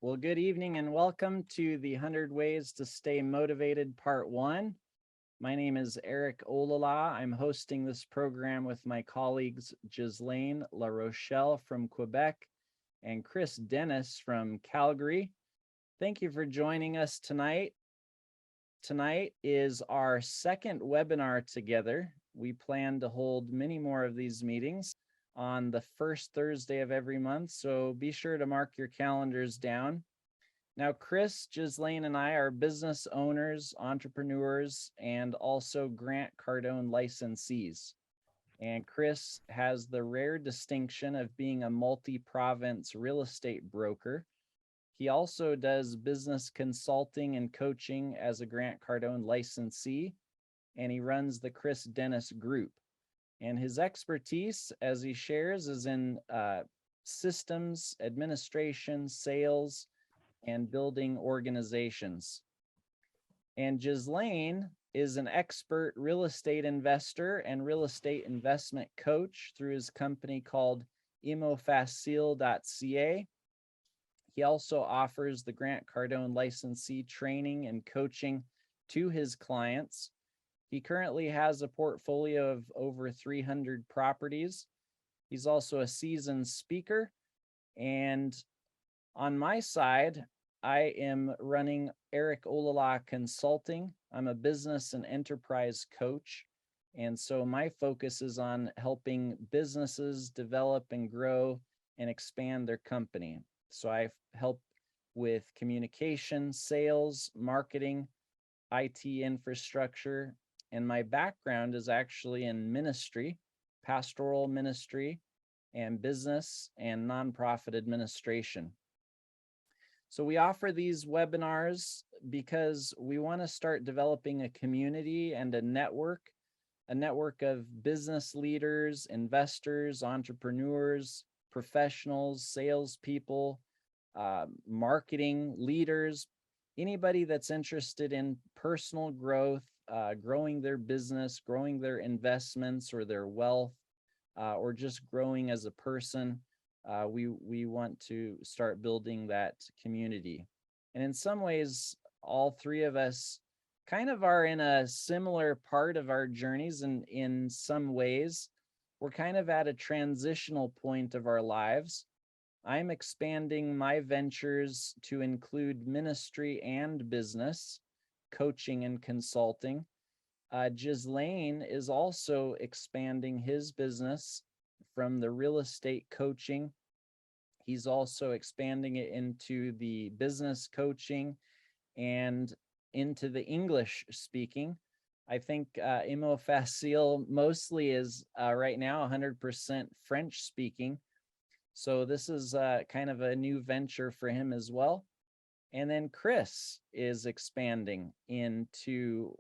Well, good evening and welcome to the 100 Ways to Stay Motivated Part 1. My name is Eric Olala. I'm hosting this program with my colleagues Ghislaine La Rochelle from Quebec and Chris Dennis from Calgary. Thank you for joining us tonight. Tonight is our second webinar together. We plan to hold many more of these meetings on the first Thursday of every month, so be sure to mark your calendars down. Now, Chris, Ghislaine, and I are business owners, entrepreneurs, and also Grant Cardone licensees. And Chris has the rare distinction of being a multi-province real estate broker. He also does business consulting and coaching as a Grant Cardone licensee, and he runs the Chris Dennis Group. And his expertise, as he shares, is in systems, administration, sales, and building organizations. And Ghislaine is an expert real estate investor and real estate investment coach through his company called imofacile.ca. He also offers the Grant Cardone licensee training and coaching to his clients. He currently has a portfolio of over 300 properties. He's also a seasoned speaker. And on my side, I am running Eric Olala Consulting. I'm a business and enterprise coach. And so my focus is on helping businesses develop and grow and expand their company. So I help with communication, sales, marketing, IT infrastructure. And my background is actually in ministry, pastoral ministry, and business and nonprofit administration. So we offer these webinars because we want to start developing a community and a network of business leaders, investors, entrepreneurs, professionals, salespeople, marketing leaders, anybody that's interested in personal growth, growing their business, growing their investments or their wealth, or just growing as a person. We want to start building that community. And in some ways, all three of us kind of are in a similar part of our journeys. And in some ways, we're kind of at a transitional point of our lives. I'm expanding my ventures to include ministry and business, coaching and consulting. Ghislaine is also expanding his business from the real estate coaching. He's also expanding it into the business coaching and into the English speaking. I think Imo Facile mostly is right now 100% French speaking. So this is kind of a new venture for him as well. And then Chris is expanding into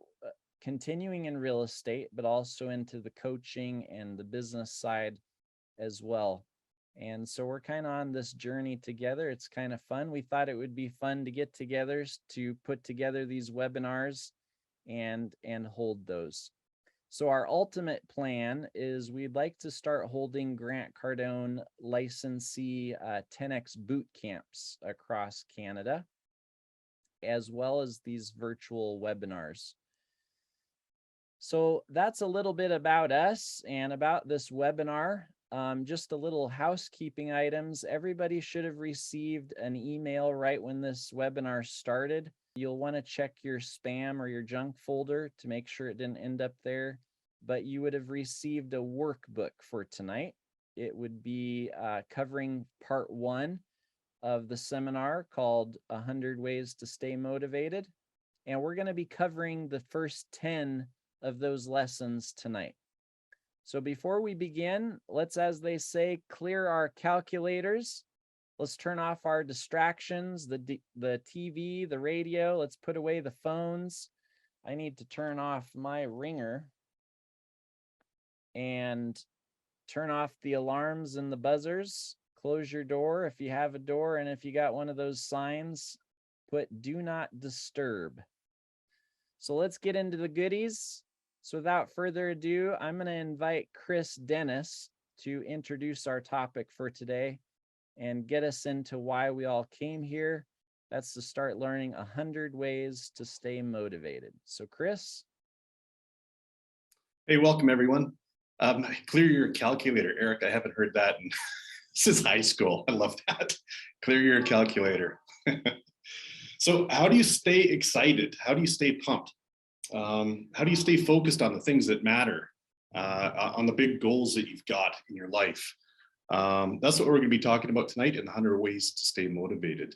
continuing in real estate, but also into the coaching and the business side as well. And so we're kind of on this journey together. It's kind of fun. We thought it would be fun to get together to put together these webinars and hold those. So our ultimate plan is we'd like to start holding Grant Cardone licensee 10X boot camps across Canada, as well as these virtual webinars. So that's a little bit about us and about this webinar. Just a little housekeeping items. Everybody should have received an email right when this webinar started. You'll want to check your spam or your junk folder to make sure it didn't end up there, but you would have received a workbook for tonight. It would be covering part 1 of the seminar called 100 Ways to Stay Motivated. And we're going to be covering the first 10 of those lessons tonight. So before we begin, let's, as they say, clear our calculators. Let's turn off our distractions, the TV, the radio. Let's put away the phones. I need to turn off my ringer and turn off the alarms and the buzzers. Close your door if you have a door, and if you got one of those signs, put do not disturb. So let's get into the goodies. So without further ado, I'm going to invite Chris Dennis to introduce our topic for today and get us into why we all came here That's to start learning 100 ways to stay motivated. So Chris. Hey, welcome everyone. Clear your calculator. Eric, I haven't heard that since high school. I love that. Clear your calculator. So how do you stay excited? How do you stay pumped? How do you stay focused on the things that matter, on the big goals that you've got in your life? That's what we're going to be talking about tonight in 100 ways to stay motivated.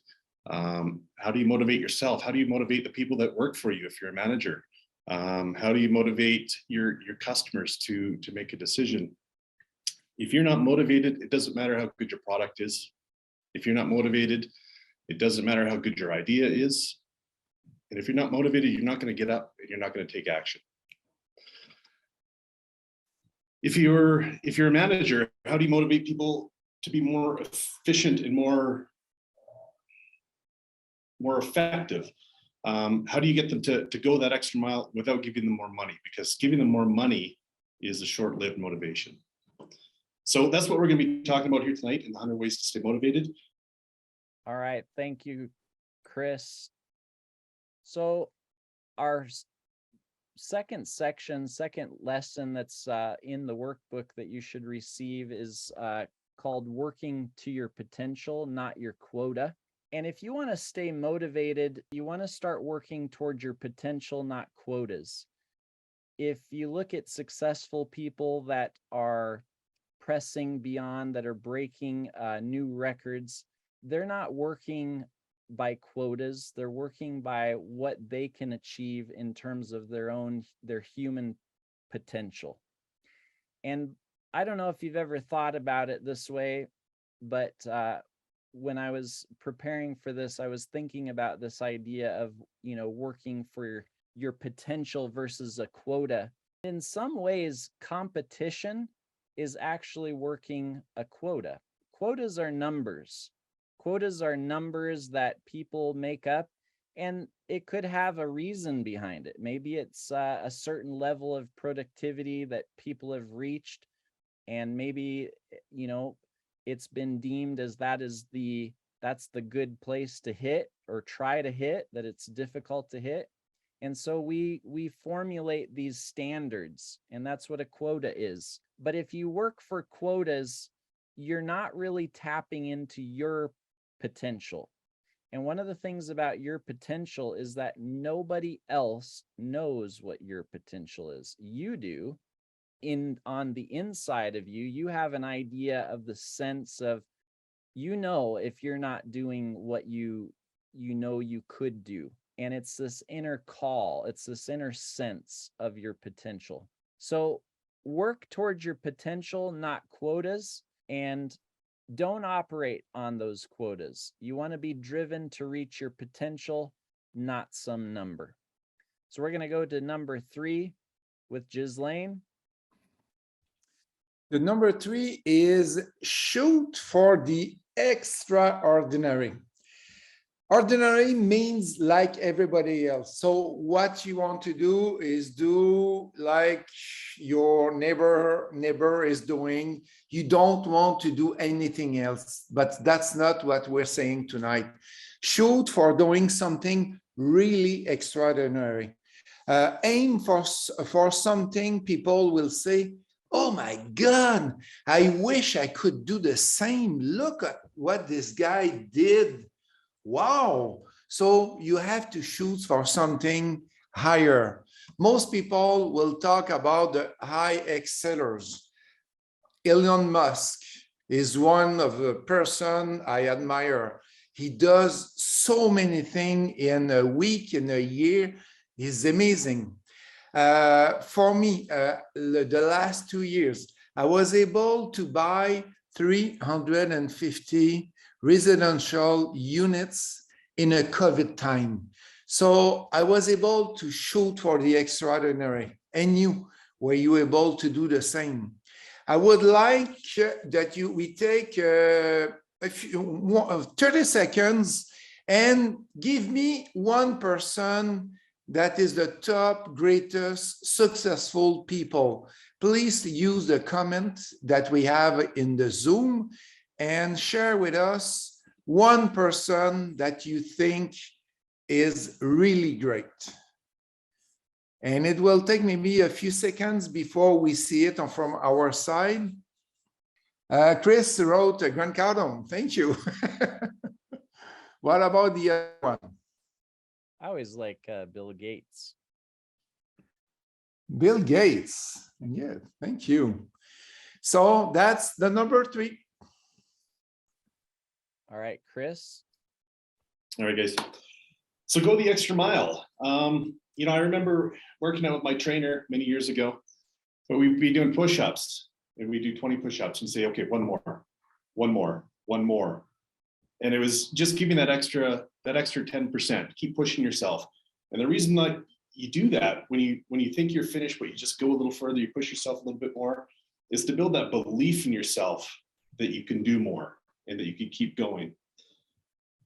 How do you motivate yourself? How do you motivate the people that work for you if you're a manager? How do you motivate your customers to make a decision? If you're not motivated, it doesn't matter how good your product is. If you're not motivated, it doesn't matter how good your idea is. And if you're not motivated, you're not going to get up and you're not going to take action. If you're a manager, how do you motivate people to be more efficient and more effective? How do you get them to go that extra mile without giving them more money? Because giving them more money is a short-lived motivation. So that's what we're going to be talking about here tonight in 100 ways to stay motivated. All right, thank you, Chris. So our second lesson that's in the workbook that you should receive is called Working to Your Potential, Not Your Quota. And if you want to stay motivated, you want to start working toward your potential, not quotas. If you look at successful people that are pressing beyond, that are breaking new records, they're not working by quotas. They're working by what they can achieve in terms of their human potential. And I don't know if you've ever thought about it this way, but when I was preparing for this, I was thinking about this idea of, working for your potential versus a quota. In some ways, competition is actually working a quota. Quotas are numbers. Quotas are numbers that people make up, and it could have a reason behind it. Maybe it's a certain level of productivity that people have reached, and maybe, it's been deemed as that's the good place to hit or try to hit, that it's difficult to hit. And so we formulate these standards, and that's what a quota is. But if you work for quotas, you're not really tapping into your potential. And one of the things about your potential is that nobody else knows what your potential is. You do. On the inside of you, you have an idea of the sense of, if you're not doing what you could do. And it's this inner call, it's this inner sense of your potential. So work towards your potential, not quotas, and don't operate on those quotas. You want to be driven to reach your potential, not some number. So we're going to go to number 3 with Ghislaine. The number 3 is shoot for the extraordinary. Ordinary means like everybody else. So what you want to do is do like your neighbor is doing. You don't want to do anything else, but that's not what we're saying tonight. Shoot for doing something really extraordinary. Aim for something people will say, oh my God, I wish I could do the same. Look at what this guy did. Wow. So you have to shoot for something higher. Most people will talk about the high excellers. Elon Musk is one of the person I admire. He does so many things in a week, in a year. He's amazing. For me, the last 2 years, I was able to buy 350 residential units in a COVID time. So I was able to shoot for the extraordinary. And you, were you able to do the same? I would like that we take 30 seconds and give me one person that is the top greatest successful people. Please use the comment that we have in the Zoom and share with us one person that you think is really great. And it will take maybe a few seconds before we see it from our side. Chris wrote a Grant Cardone. Thank you. What about the other one? I always like Bill Gates. Bill Gates. Yeah, thank you. So that's the number 3. All right, Chris. All right, guys. So go the extra mile. I remember working out with my trainer many years ago, but we'd be doing push-ups, and we do 20 push-ups and say, okay, one more. And it was just giving that extra 10%, keep pushing yourself. And the reason that you do that when you think you're finished, but you just go a little further, you push yourself a little bit more, is to build that belief in yourself that you can do more and that you can keep going.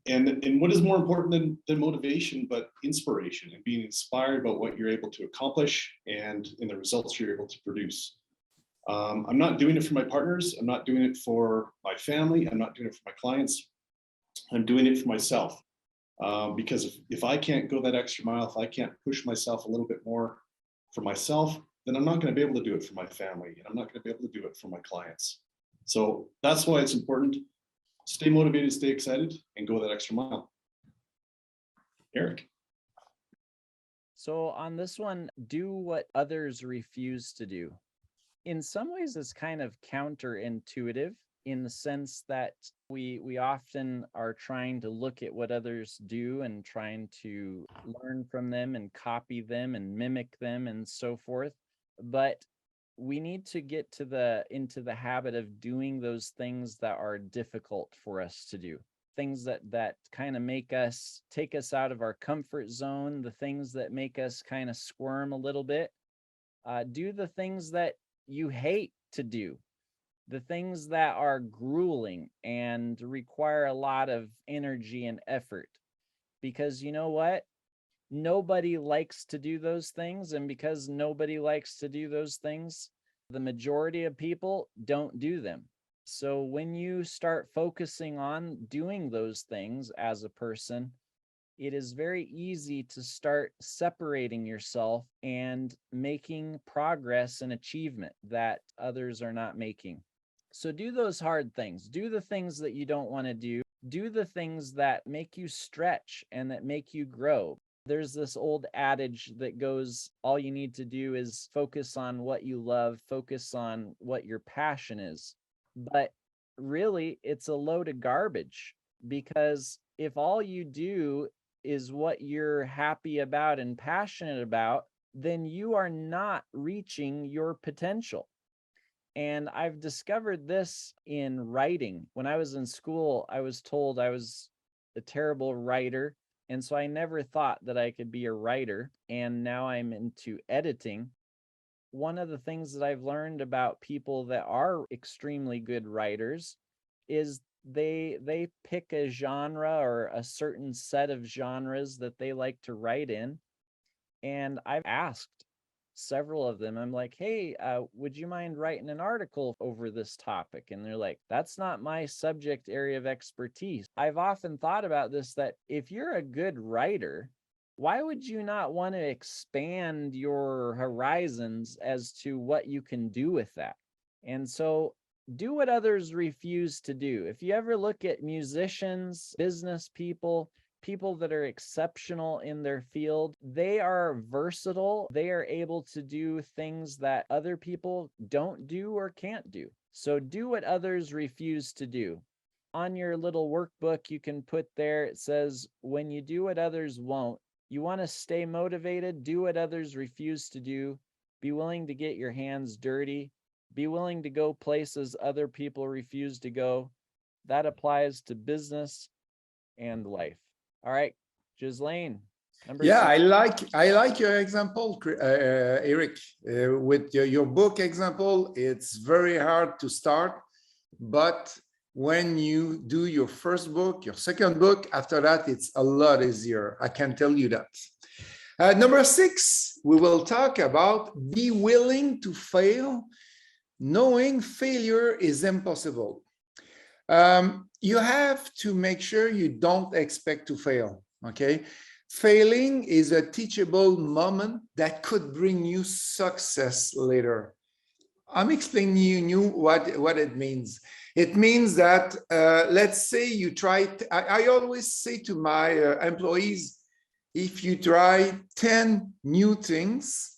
And what is more important than motivation, but inspiration, and being inspired about what you're able to accomplish and in the results you're able to produce. I'm not doing it for my partners. I'm not doing it for my family. I'm not doing it for my clients. I'm doing it for myself. Because if I can't go that extra mile, if I can't push myself a little bit more for myself, then I'm not going to be able to do it for my family, and I'm not going to be able to do it for my clients. So that's why it's important. Stay motivated, stay excited, and go that extra mile. Eric. So on this one, do what others refuse to do. In some ways, it's kind of counterintuitive in the sense that we often are trying to look at what others do and trying to learn from them and copy them and mimic them and so forth. But we need to get into the habit of doing those things that are difficult for us to do. Things that kind of take us out of our comfort zone, the things that make us kind of squirm a little bit. Do the things that you hate to do, the things that are grueling and require a lot of energy and effort. Because you know what? Nobody likes to do those things. And because nobody likes to do those things, the majority of people don't do them. So when you start focusing on doing those things as a person, it is very easy to start separating yourself and making progress and achievement that others are not making. So do those hard things. Do the things that you don't want to do. Do the things that make you stretch and that make you grow. There's this old adage that goes, all you need to do is focus on what you love, focus on what your passion is. But really, it's a load of garbage, because if all you do is what you're happy about and passionate about, then you are not reaching your potential. And I've discovered this in writing. When I was in school, I was told I was a terrible writer. And so I never thought that I could be a writer. And now I'm into editing. One of the things that I've learned about people that are extremely good writers is they pick a genre or a certain set of genres that they like to write in. And I've asked several of them, I'm like, hey, would you mind writing an article over this topic? And they're like, that's not my subject area of expertise. I've often thought about this, that if you're a good writer, why would you not want to expand your horizons as to what you can do with that? And so do what others refuse to do. If you ever look at musicians, business people that are exceptional in their field, they are versatile. They are able to do things that other people don't do or can't do. So do what others refuse to do. On your little workbook, you can put there, it says, when you do what others won't, you want to stay motivated, do what others refuse to do, be willing to get your hands dirty, be willing to go places other people refuse to go. That applies to business and life. All right, Ghislaine. Yeah, I like your example, Eric. With your book example, it's very hard to start, but when you do your first book, your second book, after that, it's a lot easier. I can tell you that. Number 6, we will talk about be willing to fail, knowing failure is impossible. You have to make sure you don't expect to fail, okay? Failing is a teachable moment that could bring you success later. I'm explaining you what it means. It means that, let's say you try, I always say to my employees, if you try 10 new things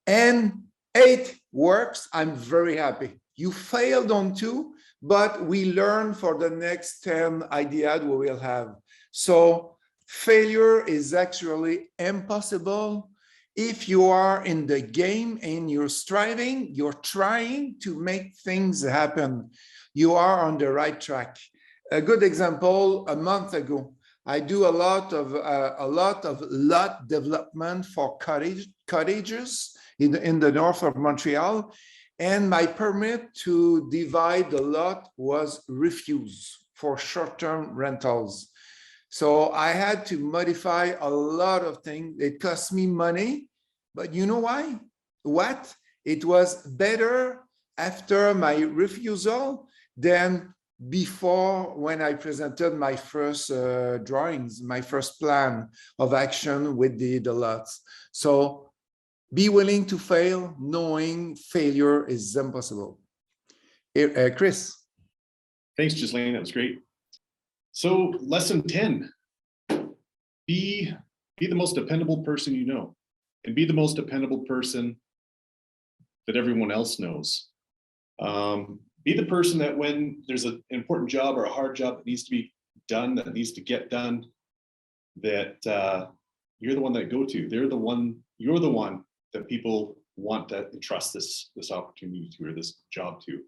and 8 works, I'm very happy. You failed on 2, but we learn for the next 10 ideas we will have. So failure is actually impossible. If you are in the game and you're striving, you're trying to make things happen, you are on the right track. A good example, a month ago, I do a lot of lot development for cottages in the north of Montreal, and my permit to divide the lot was refused for short-term rentals. So I had to modify a lot of things. It cost me money, but you know why? What? It was better after my refusal than before, when I presented my first drawings, my first plan of action with the lots. So be willing to fail, knowing failure is impossible. Chris. Thanks, Ghislaine. That was great. So lesson 10, be the most dependable person you know, and be the most dependable person that everyone else knows. Be the person that when there's an important job or a hard job that needs to be done, that needs to get done, that you're the one that go to. You're the one that people want to entrust this opportunity to, or this job to.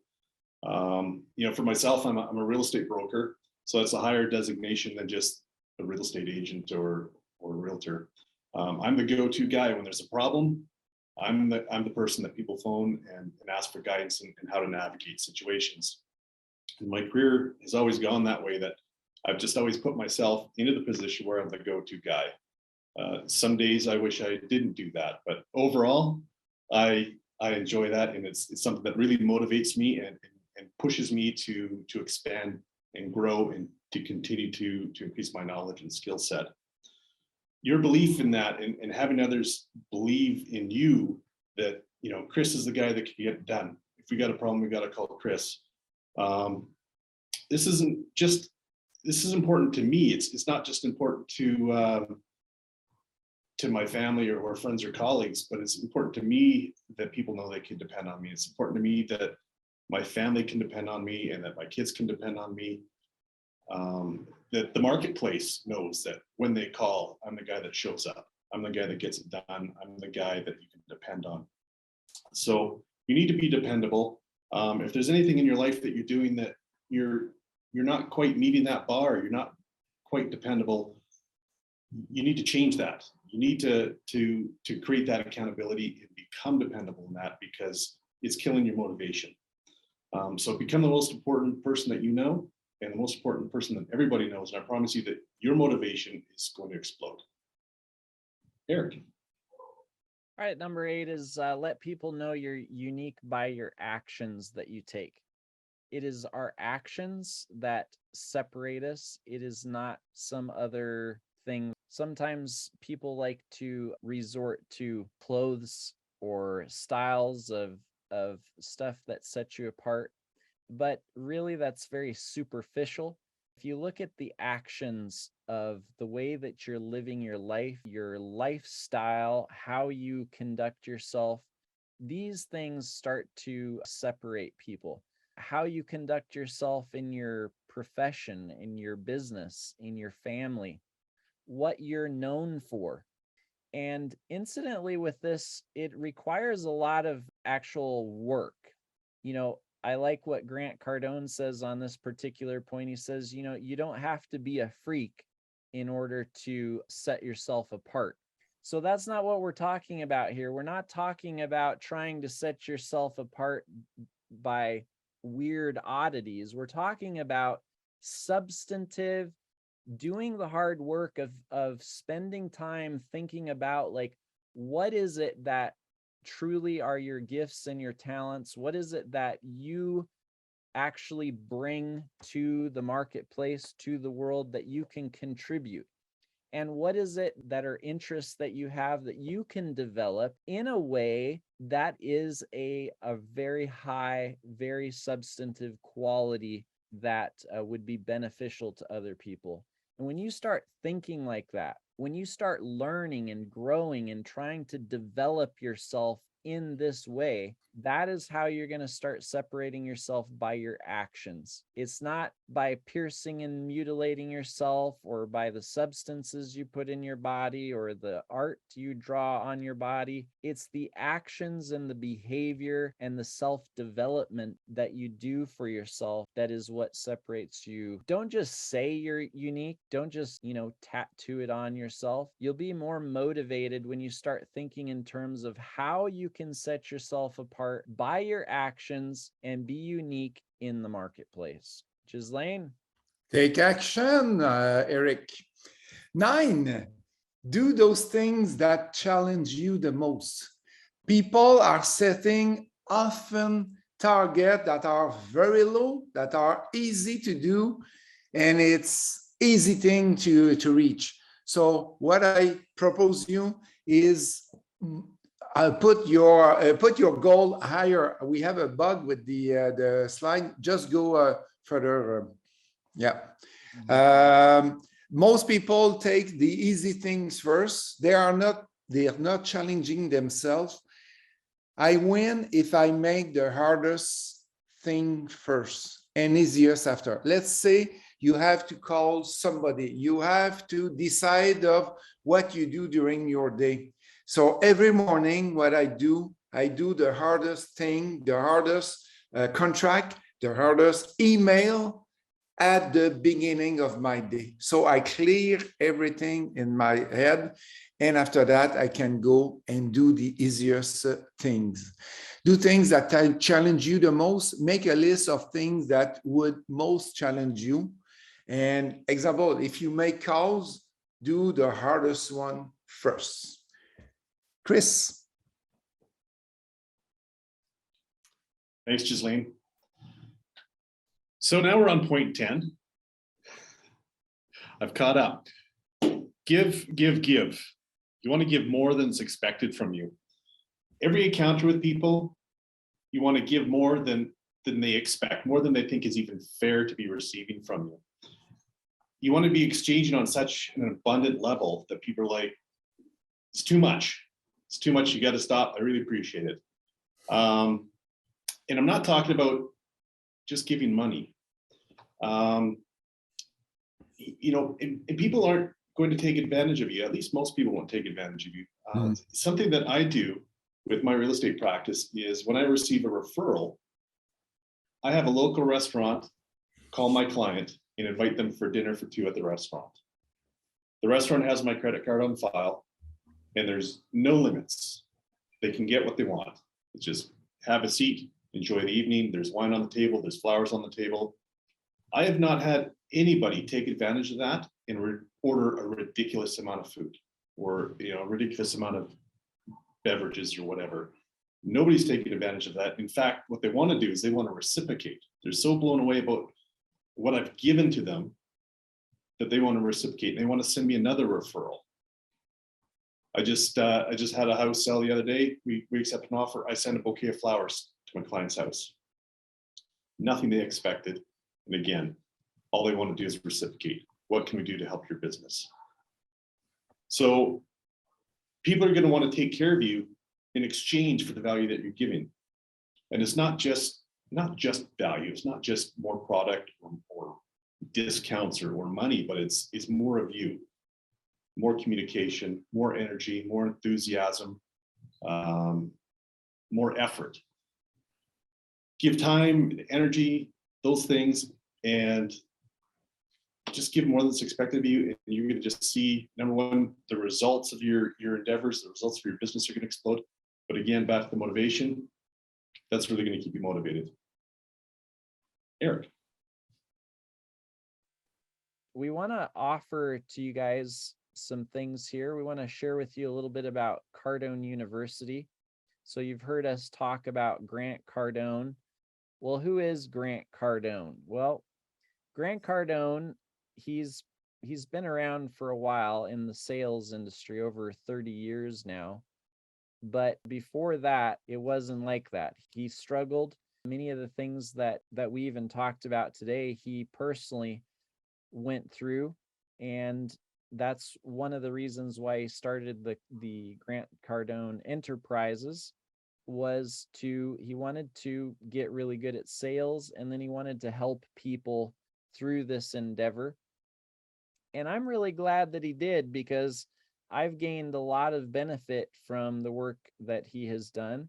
You know, for myself, I'm a real estate broker, so it's a higher designation than just a real estate agent or a realtor. I'm the go-to guy when there's a problem. I'm the person that people phone and ask for guidance and how to navigate situations. And my career has always gone that way, that I've just always put myself into the position where I'm the go-to guy. Some days I wish I didn't do that, but overall, I enjoy that, and it's something that really motivates me and pushes me to expand and grow and to continue to increase my knowledge and skill set. Your belief in that, and having others believe in you, that, you know, Chris is the guy that can get it done. If we got a problem, we got to call Chris. This is important to me. It's not just important to my family or friends or colleagues, but it's important to me that people know they can depend on me. It's important to me that my family can depend on me and that my kids can depend on me. That the marketplace knows that when they call, I'm the guy that shows up. I'm the guy that gets it done. I'm the guy that you can depend on. So you need to be dependable. If there's anything in your life that you're doing that you're not quite meeting that bar, you're not quite dependable, you need to change that. You need to create that accountability and become dependable in that, because it's killing your motivation. So become the most important person that you know, and the most important person that everybody knows. And I promise you that your motivation is going to explode. Eric. All right, number 8 is let people know you're unique by your actions that you take. It is our actions that separate us. It is not some other thing. Sometimes people like to resort to clothes or styles of stuff that sets you apart, but really that's very superficial. If you look at the actions of the way that you're living your life, your lifestyle, how you conduct yourself, these things start to separate people. How you conduct yourself in your profession, in your business, in your family, what you're known for. And incidentally, with this, it requires a lot of actual work. You know, I like what Grant Cardone says on this particular point. He says, you know, you don't have to be a freak in order to set yourself apart. So that's not what we're talking about here. We're not talking about trying to set yourself apart by weird oddities. We're talking about substantive, doing the hard work of spending time thinking about, like, what is it that truly are your gifts and your talents? What is it that you actually bring to the marketplace, to the world, that you can contribute? And what is it that are interests that you have that you can develop in a way that is a very high, very substantive quality that would be beneficial to other people? And when you start thinking like that, when you start learning and growing and trying to develop yourself in this way, that is how you're going to start separating yourself by your actions. It's not by piercing and mutilating yourself, or by the substances you put in your body, or the art you draw on your body. It's the actions and the behavior and the self-development that you do for yourself that is what separates you. Don't just say you're unique. Don't just, tattoo it on yourself. You'll be more motivated when you start thinking in terms of how you can set yourself apart by your actions and be unique in the marketplace. Ghislaine? Take action, Eric. 9, do those things that challenge you the most. People are setting often targets that are very low, that are easy to do, and it's easy thing to reach. So what I propose you is put your goal higher. We have a bug with the slide. Just go further. Yeah. Most people take the easy things first. They are not challenging themselves. I win if I make the hardest thing first and easiest after. Let's say you have to call somebody. You have to decide of what you do during your day. So every morning, what I do the hardest thing, the hardest contract, the hardest email at the beginning of my day. So I clear everything in my head. And after that, I can go and do the easiest things. Do things that challenge you the most. Make a list of things that would most challenge you. And example, if you make calls, do the hardest one first. Chris. Thanks, Ghislaine. So now we're on point 10. I've caught up. Give. You want to give more than is expected from you. Every encounter with people, you want to give more than they expect, more than they think is even fair to be receiving from you. You want to be exchanging on such an abundant level that people are like, it's too much. It's too much. You got to stop. I really appreciate it. And I'm not talking about just giving money. And people aren't going to take advantage of you. At least most people won't take advantage of you. Something that I do with my real estate practice is when I receive a referral, I have a local restaurant call my client and invite them for dinner for 2 at the restaurant. The restaurant has my credit card on file, and there's no limits. They can get what they want. It's just have a seat, enjoy the evening. There's wine on the table, there's flowers on the table. I have not had anybody take advantage of that and order a ridiculous amount of food, or a ridiculous amount of beverages or whatever. Nobody's taking advantage of that. In fact, what they want to do is they want to reciprocate. They're so blown away about what I've given to them that they want to reciprocate, and they want to send me another referral. I just had a house sell the other day. We accepted an offer. I sent a bouquet of flowers to my client's house. Nothing they expected. And again, all they want to do is reciprocate. What can we do to help your business? So people are going to want to take care of you in exchange for the value that you're giving. And it's not just value. It's not just more product or discounts or money, but it's more of you, more communication, more energy, more enthusiasm, more effort. Give time, energy, those things, and just give more than's expected of you, and you're going to just see, number one, the results of your endeavors, the results of your business are going to explode. But again, back to the motivation, that's really going to keep you motivated. Eric. We want to offer to you guys some things here. We want to share with you a little bit about Cardone University. So you've heard us talk about Grant Cardone. Well, who is Grant Cardone? Well, Grant Cardone, he's he's been around for a while in the sales industry, over 30 years now. But before that, it wasn't like that. He struggled. Many of the things that we even talked about today, he personally went through, and that's one of the reasons why he started the Grant Cardone Enterprises. He wanted to get really good at sales, and then he wanted to help people through this endeavor. And I'm really glad that he did, because I've gained a lot of benefit from the work that he has done,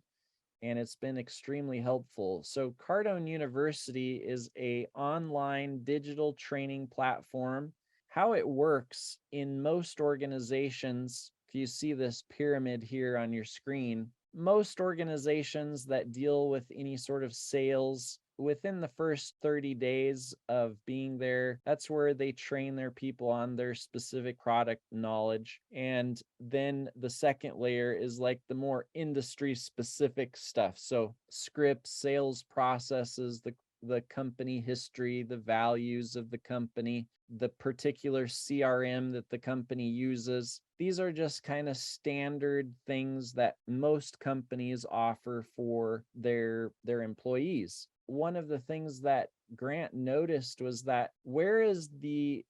and it's been extremely helpful. So Cardone University is a online digital training platform. How it works in most organizations, if you see this pyramid here on your screen, most organizations that deal with any sort of sales, within the first 30 days of being there, that's where they train their people on their specific product knowledge. And then the second layer is like the more industry specific stuff. So scripts, sales processes, the company history, the values of the company, the particular CRM that the company uses. These are just kind of standard things that most companies offer for their employees. One of the things that Grant noticed was that where is the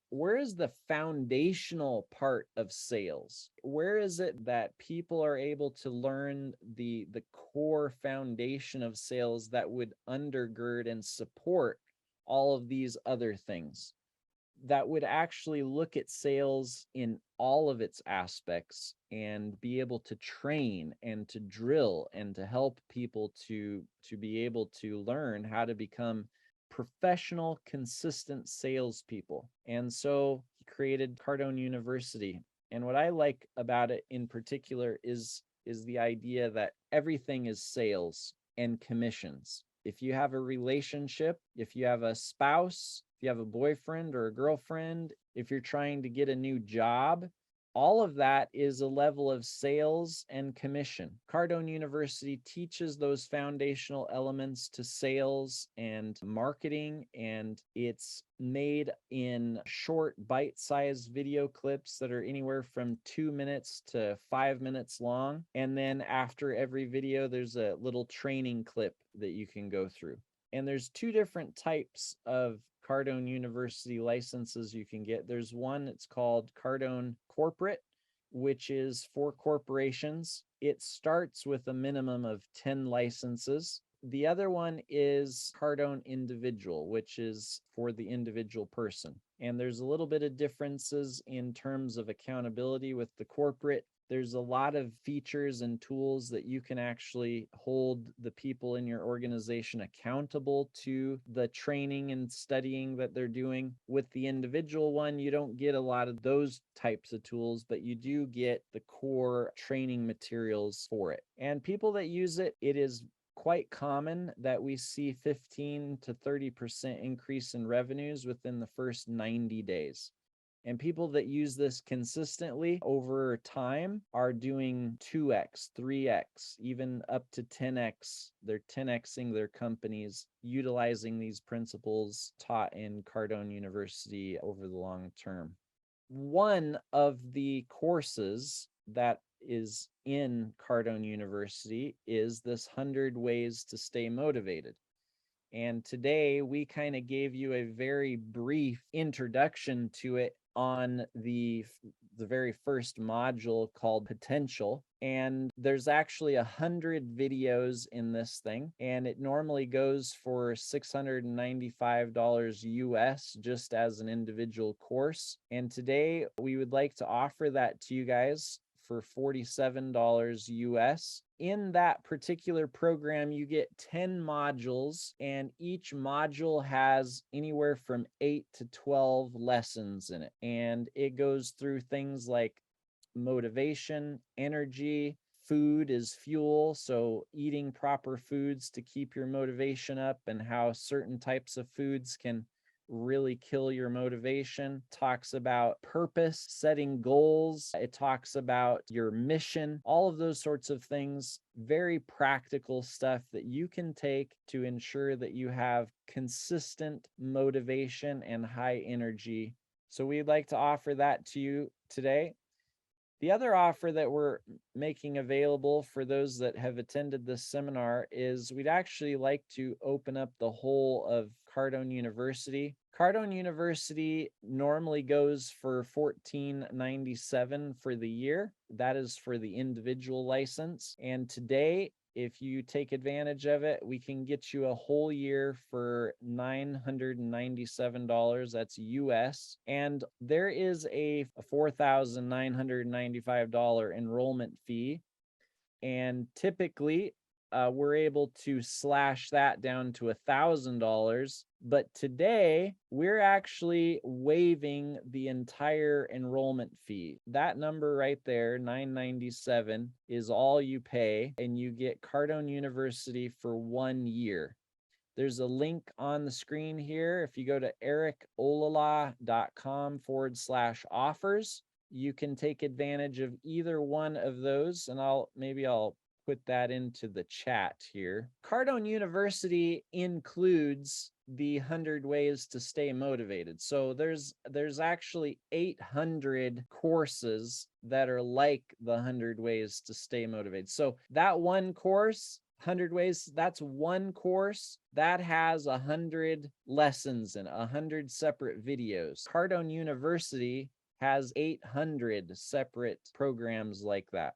foundational part of sales? Where is it that people are able to learn the core foundation of sales that would undergird and support all of these other things, that would actually look at sales in all of its aspects and be able to train and to drill and to help people to be able to learn how to become professional, consistent salespeople. And so he created Cardone University. And what I like about it in particular is the idea that everything is sales and commissions. If you have a relationship, if you have a spouse, if you have a boyfriend or a girlfriend, if you're trying to get a new job, all of that is a level of sales and commission. Cardone University teaches those foundational elements to sales and marketing, and it's made in short bite-sized video clips that are anywhere from 2 minutes to 5 minutes long. And then after every video, there's a little training clip that you can go through. And there's two different types of Cardone University licenses you can get. There's one that's called Cardone Corporate, which is for corporations. It starts with a minimum of 10 licenses. The other one is Cardone Individual, which is for the individual person. And there's a little bit of differences in terms of accountability with the corporate. There's a lot of features and tools that you can actually hold the people in your organization accountable to the training and studying that they're doing. With the individual one, you don't get a lot of those types of tools, but you do get the core training materials for it. And people that use it, it is quite common that we see 15 to 30% increase in revenues within the first 90 days. And people that use this consistently over time are doing 2x, 3x, even up to 10x. They're 10xing their companies utilizing these principles taught in Cardone University over the long term. One of the courses that is in Cardone University is this 100 Ways to Stay Motivated. And today we kind of gave you a very brief introduction to it on the very first module called Potential. And there's actually 100 videos in this thing, and it normally goes for $695 US just as an individual course. And today we would like to offer that to you guys for $47 US. In that particular program, you get 10 modules, and each module has anywhere from 8 to 12 lessons in it. And it goes through things like motivation, energy, food is fuel. So eating proper foods to keep your motivation up, and how certain types of foods can really kill your motivation, talks about purpose, setting goals. It talks about your mission, all of those sorts of things, very practical stuff that you can take to ensure that you have consistent motivation and high energy. So we'd like to offer that to you today. The other offer that we're making available for those that have attended this seminar is we'd actually like to open up the whole of Cardone University. Cardone University normally goes for $14.97 for the year. That is for the individual license. And today, if you take advantage of it, we can get you a whole year for $997. That's US. And there is a $4,995 enrollment fee. And typically, we're able to slash that down to $1,000. But today, we're actually waiving the entire enrollment fee. That number right there, $997, is all you pay, and you get Cardone University for 1 year. There's a link on the screen here. If you go to ericolala.com/offers, you can take advantage of either one of those, and I'll put that into the chat here. Cardone University includes the 100 ways to stay motivated. So there's actually 800 courses that are like the 100 ways to stay motivated. So that one course, 100 ways, that's one course that has 100 lessons and 100 separate videos. Cardone University has 800 separate programs like that.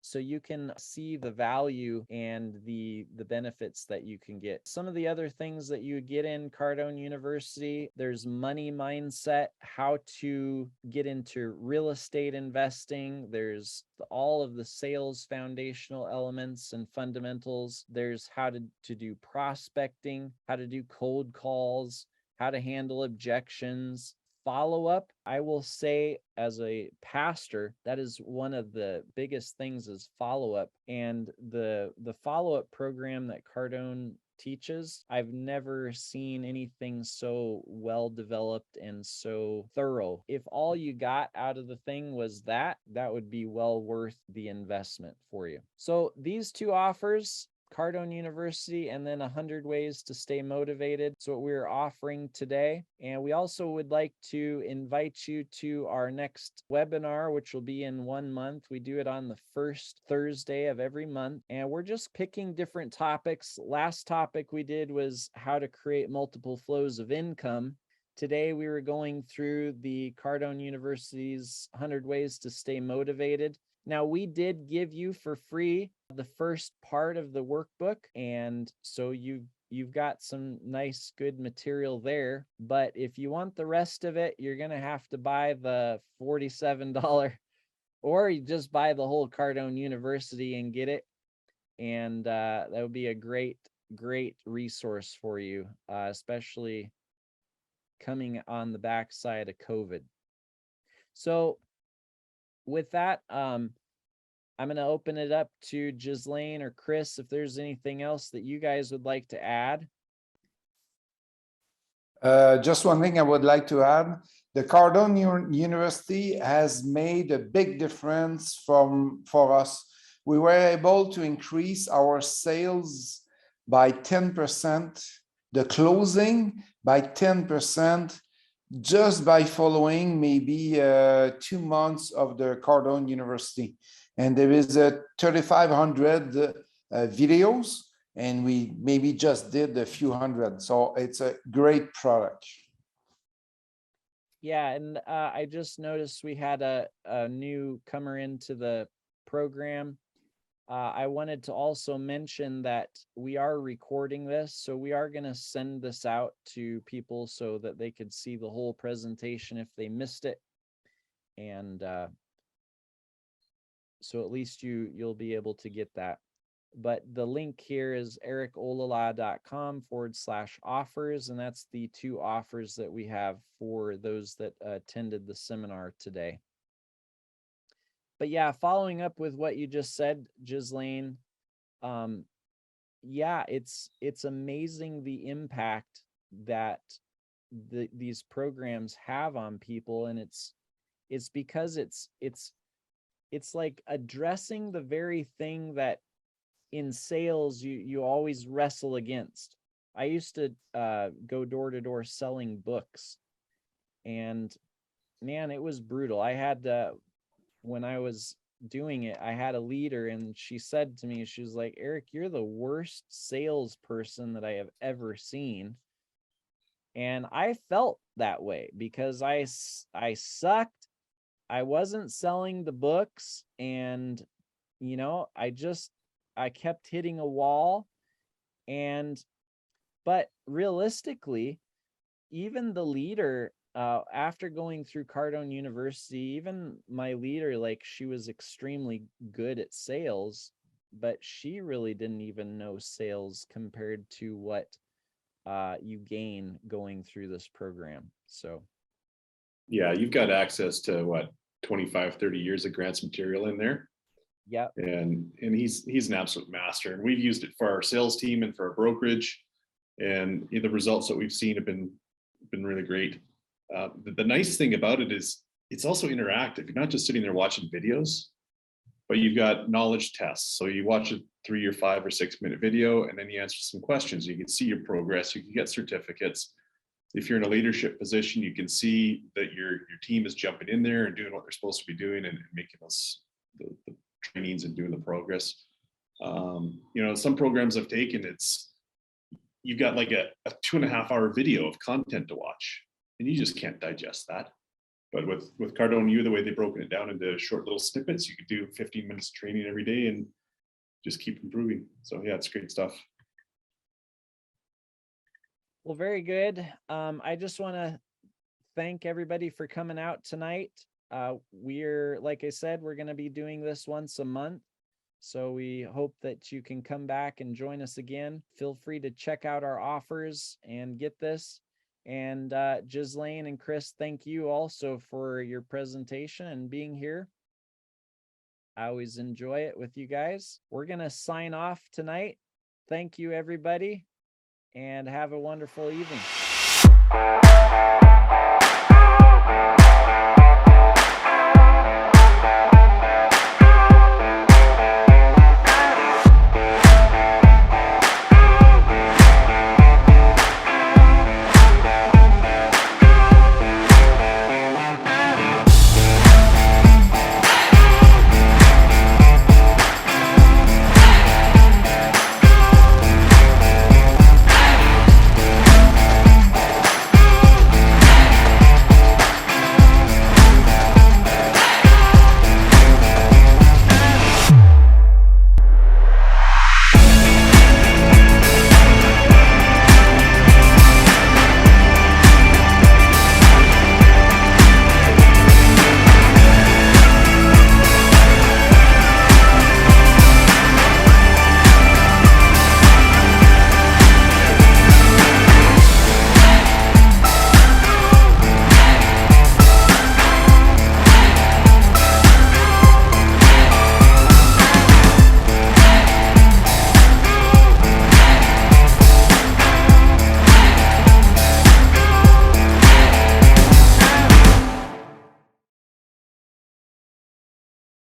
So you can see the value and the benefits that you can get. Some of the other things that you get in Cardone University, there's money mindset, how to get into real estate investing. There's all of the sales foundational elements and fundamentals. There's how to do prospecting, how to do cold calls, how to handle objections. Follow-up, I will say as a pastor, that is one of the biggest things is follow-up. And the follow-up program that Cardone teaches, I've never seen anything so well developed and so thorough. If all you got out of the thing was that would be well worth the investment for you. So these two offers, Cardone University and then 100 ways to stay motivated. That's what we're offering today. And we also would like to invite you to our next webinar, which will be in 1 month. We do it on the first Thursday of every month. And we're just picking different topics. Last topic we did was how to create multiple flows of income. Today, we were going through the Cardone University's 100 ways to stay motivated. Now, we did give you for free the first part of the workbook, and so you've got some nice, good material there. But if you want the rest of it, you're going to have to buy the $47, or you just buy the whole Cardone University and get it. And that would be a great resource for you, especially coming on the backside of COVID. So with that, I'm going to open it up to Ghislaine or Chris if there's anything else that you guys would like to add. Just one thing I would like to add. The Cardone University has made a big difference for us. We were able to increase our sales by 10%, the closing by 10%, just by following maybe 2 months of the Cardone University. And there is a 3,500 videos, and we maybe just did a few hundred. So it's a great product. Yeah, and I just noticed we had a newcomer into the program. I wanted to also mention that we are recording this, so we are going to send this out to people so that they could see the whole presentation if they missed it. And so at least you'll be able to get that. But the link here is ericolala.com/offers, and that's the 2 offers that we have for those that attended the seminar today. But yeah, following up with what you just said, Ghislaine, yeah, it's amazing the impact that these programs have on people, and it's because it's like addressing the very thing that in sales you always wrestle against. I used to go door to door selling books, and man, it was brutal. I had when I was doing it, I had a leader, and she said to me, she was like, Eric, you're the worst salesperson that I have ever seen. And I felt that way because I sucked. I wasn't selling the books, and I kept hitting a wall. But realistically, even the leader, after going through Cardone University, even my leader, like, she was extremely good at sales, but she really didn't even know sales compared to what you gain going through this program. So Yeah, you've got access to what, 25, 30 years of grants material in there. yeah. And he's an absolute master. And we've used it for our sales team and for our brokerage. And the results that we've seen have been really great. The nice thing about it is it's also interactive. You're not just sitting there watching videos, but you've got knowledge tests. So you watch a 3 or 5 or 6 minute video, and then you answer some questions. You can see your progress. You can get certificates. If you're in a leadership position, you can see that your team is jumping in there and doing what they're supposed to be doing, and making us the trainings and doing the progress. Some programs I've taken, you've got like a 2.5 hour video of content to watch, and you just can't digest that. But with Cardone U, the way they've broken it down into short little snippets, you could do 15 minutes of training every day and just keep improving. So yeah, it's great stuff. Well, very good. I just want to thank everybody for coming out tonight. Like I said, we're going to be doing this once a month. So we hope that you can come back and join us again. Feel free to check out our offers and get this. And Ghislaine and Chris, thank you also for your presentation and being here. I always enjoy it with you guys. We're going to sign off tonight. Thank you, everybody, and have a wonderful evening.